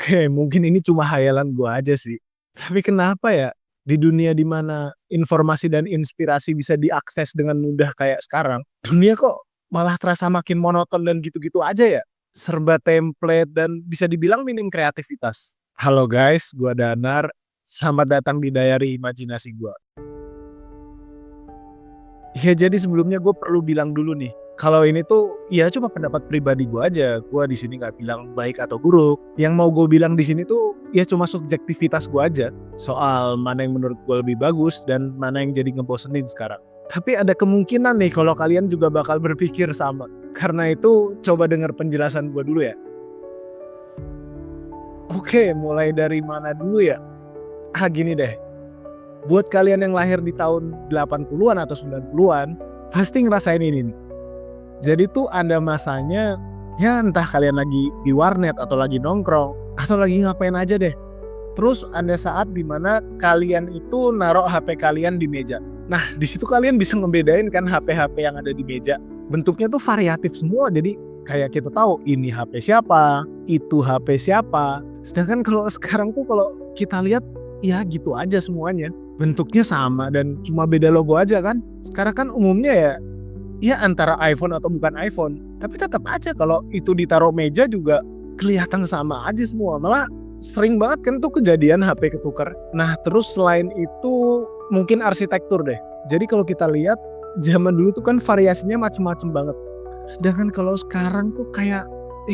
Oke, mungkin ini cuma hayalan gua aja sih. Tapi kenapa ya, di dunia di mana informasi dan inspirasi bisa diakses dengan mudah kayak sekarang, dunia kok malah terasa makin monoton dan gitu-gitu aja ya? Serba template dan bisa dibilang minim kreativitas. Halo guys, gua Danar. Selamat datang di Diary Imajinasi gua. Ya jadi sebelumnya gue perlu bilang dulu nih, kalau ini tuh ya cuma pendapat pribadi gue aja. Gue di sini nggak bilang baik atau buruk. Yang mau gue bilang di sini tuh ya cuma subjektivitas gue aja soal mana yang menurut gue lebih bagus dan mana yang jadi ngebosenin sekarang. Tapi ada kemungkinan nih kalau kalian juga bakal berpikir sama. Karena itu coba denger penjelasan gue dulu ya. Oke, mulai dari mana dulu ya? Gini deh. Buat kalian yang lahir di tahun 80-an atau 90-an, pasti ngerasain ini nih. Jadi tuh ada masanya, ya entah kalian lagi di warnet atau lagi nongkrong, atau lagi ngapain aja deh. Terus ada saat dimana kalian itu naruh HP kalian di meja. Nah di situ kalian bisa ngebedain kan HP-HP yang ada di meja. Bentuknya tuh variatif semua, jadi kayak kita tahu ini HP siapa, itu HP siapa. Sedangkan kalau sekarang tuh kalau kita lihat, ya gitu aja semuanya. Bentuknya sama dan cuma beda logo aja kan. Sekarang kan umumnya ya antara iPhone atau bukan iPhone. Tapi tetap aja kalau itu ditaruh meja juga kelihatan sama aja semua. Malah sering banget kan tuh kejadian HP ketukar. Nah terus selain itu mungkin arsitektur deh. Jadi kalau kita lihat zaman dulu tuh kan variasinya macem-macem banget. Sedangkan kalau sekarang tuh kayak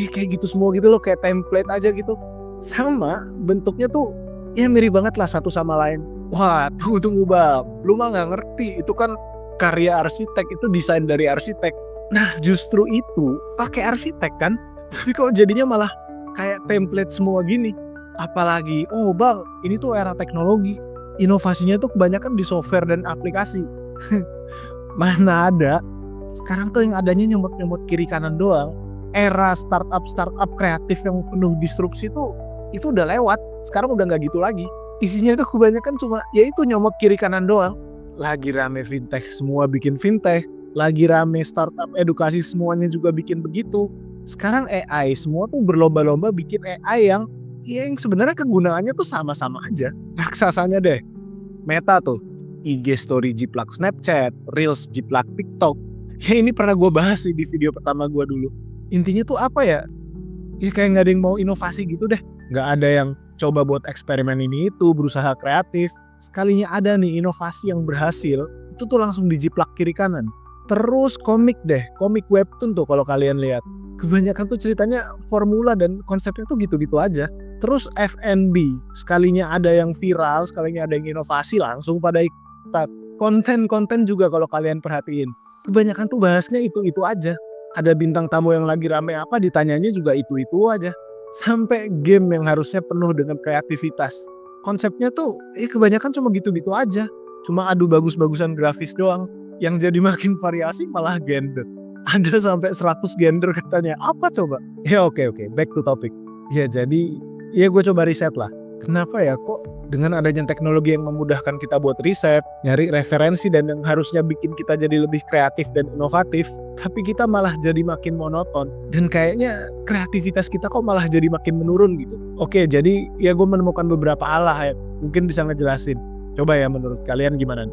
gitu semua gitu loh, kayak template aja gitu. Sama bentuknya tuh ya mirip banget lah satu sama lain. Wah tunggu Bang, lu mah gak ngerti, itu kan karya arsitek, itu desain dari arsitek. Nah justru itu pakai arsitek kan, tapi kok jadinya malah kayak template semua gini. Apalagi, oh Bang, ini tuh era teknologi, inovasinya tuh kebanyakan di software dan aplikasi. Mana ada, sekarang tuh yang adanya nyemot-nyemot kiri kanan doang. Era startup kreatif yang penuh disrupsi tuh, itu udah lewat, sekarang udah gak gitu lagi. Isinya itu kebanyakan cuma ya itu nyomot kiri kanan doang. Lagi rame fintech semua bikin fintech, lagi rame startup edukasi semuanya juga bikin begitu. Sekarang AI semua tuh berlomba-lomba bikin AI yang sebenarnya kegunaannya tuh sama-sama aja. Raksasanya deh. Meta tuh, IG story jiplak Snapchat, Reels jiplak TikTok. Ya ini pernah gue bahas sih di video pertama gue dulu. Intinya tuh apa ya? Ya kayak gak ada yang mau inovasi gitu deh. Gak ada yang coba buat eksperimen ini itu, berusaha kreatif. Sekalinya ada nih inovasi yang berhasil, itu tuh langsung dijiplak kiri kanan. Terus komik deh, komik webtoon tuh kalau kalian lihat. Kebanyakan tuh ceritanya formula dan konsepnya tuh gitu-gitu aja. Terus F&B, sekalinya ada yang viral, sekalinya ada yang inovasi, langsung pada ikut. Konten-konten juga kalau kalian perhatiin. Kebanyakan tuh bahasnya itu-itu aja. Ada bintang tamu yang lagi rame apa, ditanyanya juga itu-itu aja. Sampai game yang harusnya penuh dengan kreativitas. Konsepnya tuh kebanyakan cuma gitu-gitu aja. Cuma adu bagus-bagusan grafis doang. Yang jadi makin variasi malah gender. Ada sampai 100 gender katanya. Apa coba? Ya oke, back to topic. Ya jadi gue coba riset lah. Kenapa ya kok dengan adanya teknologi yang memudahkan kita buat riset, nyari referensi dan yang harusnya bikin kita jadi lebih kreatif dan inovatif, tapi kita malah jadi makin monoton dan kayaknya kreativitas kita kok malah jadi makin menurun gitu. Oke, jadi ya gue menemukan beberapa hal lah yang mungkin bisa ngejelasin. Coba ya menurut kalian gimana?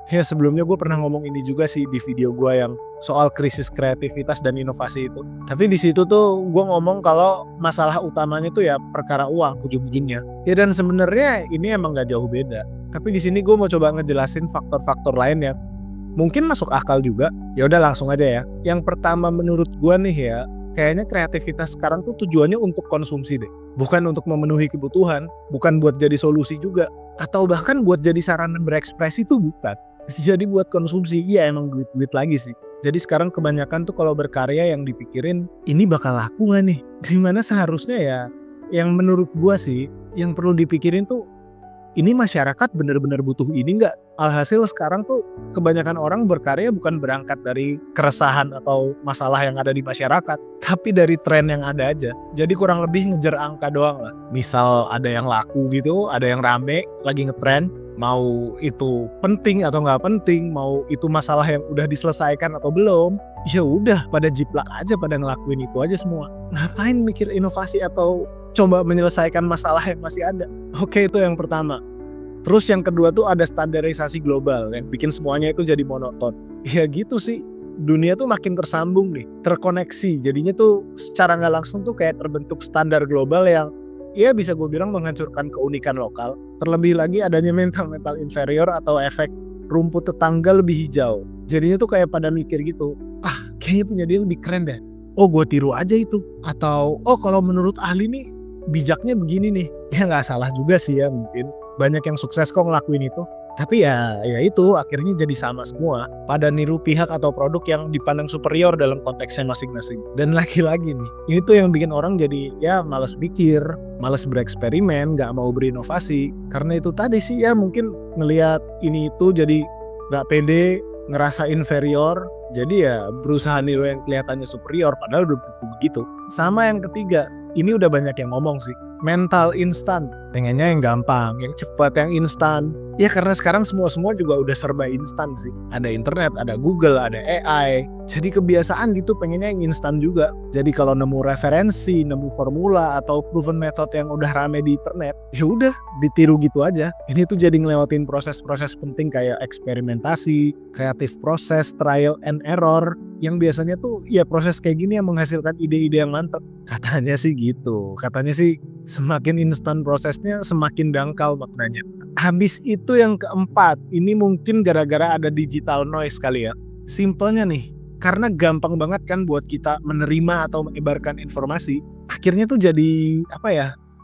Ya sebelumnya gue pernah ngomong ini juga sih di video gue yang soal krisis kreativitas dan inovasi itu. Tapi di situ tuh gue ngomong kalau masalah utamanya tuh ya perkara uang ujung-ujungnya. Ya dan sebenarnya ini emang gak jauh beda. Tapi di sini gue mau coba ngejelasin faktor-faktor lain yang mungkin masuk akal juga. Ya udah langsung aja ya. Yang pertama menurut gue nih ya, kayaknya kreativitas sekarang tuh tujuannya untuk konsumsi deh. Bukan untuk memenuhi kebutuhan, bukan buat jadi solusi juga. Atau bahkan buat jadi sarana berekspresi tuh bukan. Jadi buat konsumsi, iya emang duit-duit lagi sih. Jadi sekarang kebanyakan tuh kalau berkarya yang dipikirin, ini bakal laku gak nih? Dimana seharusnya ya, yang menurut gua sih, yang perlu dipikirin tuh, ini masyarakat bener-bener butuh ini gak? Alhasil sekarang tuh kebanyakan orang berkarya bukan berangkat dari keresahan atau masalah yang ada di masyarakat, tapi dari tren yang ada aja. Jadi kurang lebih ngejar angka doang lah. Misal ada yang laku gitu, ada yang rame, lagi ngetren, mau itu penting atau nggak penting, mau itu masalah yang udah diselesaikan atau belum, ya udah pada jiplak aja, pada ngelakuin itu aja semua. Ngapain mikir inovasi atau coba menyelesaikan masalah yang masih ada? Oke, itu yang pertama. Terus yang kedua tuh ada standarisasi global yang bikin semuanya itu jadi monoton. Ya gitu sih, dunia tuh makin tersambung nih, terkoneksi. Jadinya tuh secara nggak langsung tuh kayak terbentuk standar global yang ya bisa gue bilang menghancurkan keunikan lokal. Terlebih lagi adanya mental inferior atau efek rumput tetangga lebih hijau. Jadinya tuh kayak pada mikir gitu, ah kayaknya punya dia lebih keren deh. Oh gue tiru aja itu. Atau oh kalau menurut ahli nih bijaknya begini nih. Ya nggak salah juga sih ya mungkin. Banyak yang sukses kok ngelakuin itu. Tapi ya itu akhirnya jadi sama semua. Pada niru pihak atau produk yang dipandang superior dalam konteksnya masing-masing. Dan lagi-lagi nih, ini tuh yang bikin orang jadi ya malas mikir, malas bereksperimen, gak mau berinovasi. Karena itu tadi sih ya mungkin ngelihat ini itu jadi gak pede, ngerasa inferior. Jadi ya berusaha niru yang kelihatannya superior padahal udah begitu. Sama yang ketiga, ini udah banyak yang ngomong sih. Mental instan, pengennya yang gampang, yang cepat, yang instan. Ya karena sekarang semua juga udah serba instan sih. Ada internet, ada Google, ada AI. Jadi kebiasaan gitu pengennya yang instan juga. Jadi kalau nemu referensi, nemu formula atau proven method yang udah rame di internet, ya udah ditiru gitu aja. Ini tuh jadi ngelewatin proses-proses penting kayak eksperimentasi, kreatif proses, trial and error. Yang biasanya tuh ya proses kayak gini yang menghasilkan ide-ide yang mantap. Katanya sih gitu. Katanya sih semakin instan prosesnya semakin dangkal maknanya. Habis itu yang keempat, ini mungkin gara-gara ada digital noise kali ya. Simpelnya nih, karena gampang banget kan buat kita menerima atau menyebarkan informasi. Akhirnya tuh jadi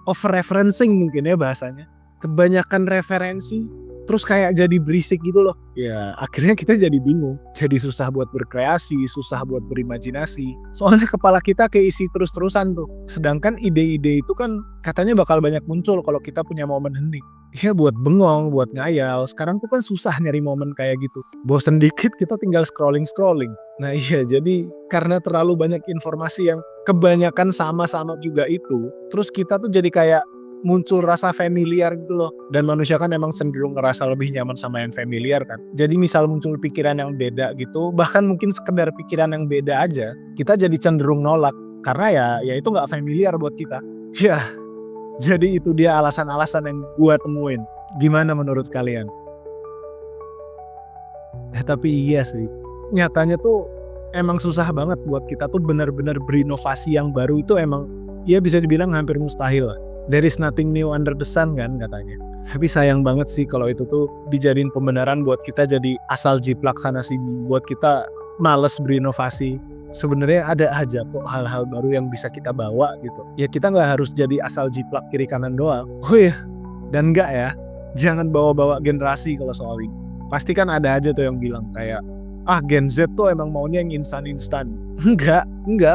over referencing mungkin ya bahasanya. Kebanyakan referensi terus kayak jadi berisik gitu loh. Ya akhirnya kita jadi bingung. Jadi susah buat berkreasi, susah buat berimajinasi. Soalnya kepala kita keisi terus-terusan tuh. Sedangkan ide-ide itu kan katanya bakal banyak muncul kalau kita punya momen hening. Ya buat bengong, buat ngayal. Sekarang tuh kan susah nyari momen kayak gitu. Bosen dikit kita tinggal scrolling. Nah iya, jadi karena terlalu banyak informasi yang kebanyakan sama-sama juga itu. Terus kita tuh jadi kayak muncul rasa familiar gitu loh. Dan manusia kan emang cenderung ngerasa lebih nyaman sama yang familiar kan. Jadi misal muncul pikiran yang beda gitu, bahkan mungkin sekedar pikiran yang beda aja, kita jadi cenderung nolak. Karena ya itu gak familiar buat kita. Ya, jadi itu dia alasan-alasan yang gua temuin. Gimana menurut kalian? Tapi iya sih, nyatanya tuh emang susah banget buat kita tuh benar-benar berinovasi yang baru itu emang ya bisa dibilang hampir mustahil lah. There is nothing new under the sun kan katanya. Tapi sayang banget sih kalau itu tuh dijadiin pembenaran buat kita jadi asal jiplak sana sini. Buat kita males berinovasi. Sebenarnya ada aja kok hal-hal baru yang bisa kita bawa gitu. Ya kita nggak harus jadi asal jiplak kiri kanan doang. Oh iya, dan nggak ya, jangan bawa-bawa generasi kalau soal ini. Pasti kan ada aja tuh yang bilang kayak, Gen Z tuh emang maunya yang instan-instan. Enggak,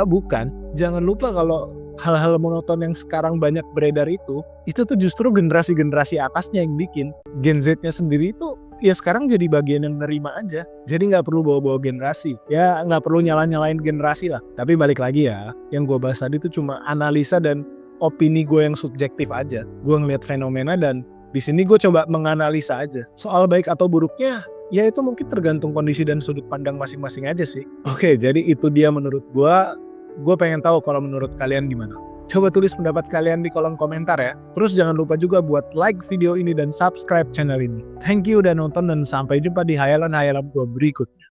bukan. Jangan lupa kalau hal-hal monoton yang sekarang banyak beredar itu tuh justru generasi-generasi atasnya yang bikin. Gen Z-nya sendiri itu ya sekarang jadi bagian yang nerima aja. Jadi nggak perlu bawa-bawa generasi. Ya nggak perlu nyalain generasi lah. Tapi balik lagi ya, yang gue bahas tadi itu cuma analisa dan opini gue yang subjektif aja. Gue ngeliat fenomena dan di sini gue coba menganalisa aja. Soal baik atau buruknya, ya itu mungkin tergantung kondisi dan sudut pandang masing-masing aja sih. Oke, jadi itu dia menurut gue. Gue pengen tahu kalau menurut kalian gimana. Coba tulis pendapat kalian di kolom komentar ya. Terus jangan lupa juga buat like video ini dan subscribe channel ini. Thank you udah nonton dan sampai jumpa di hayalan-hayalan gue berikutnya.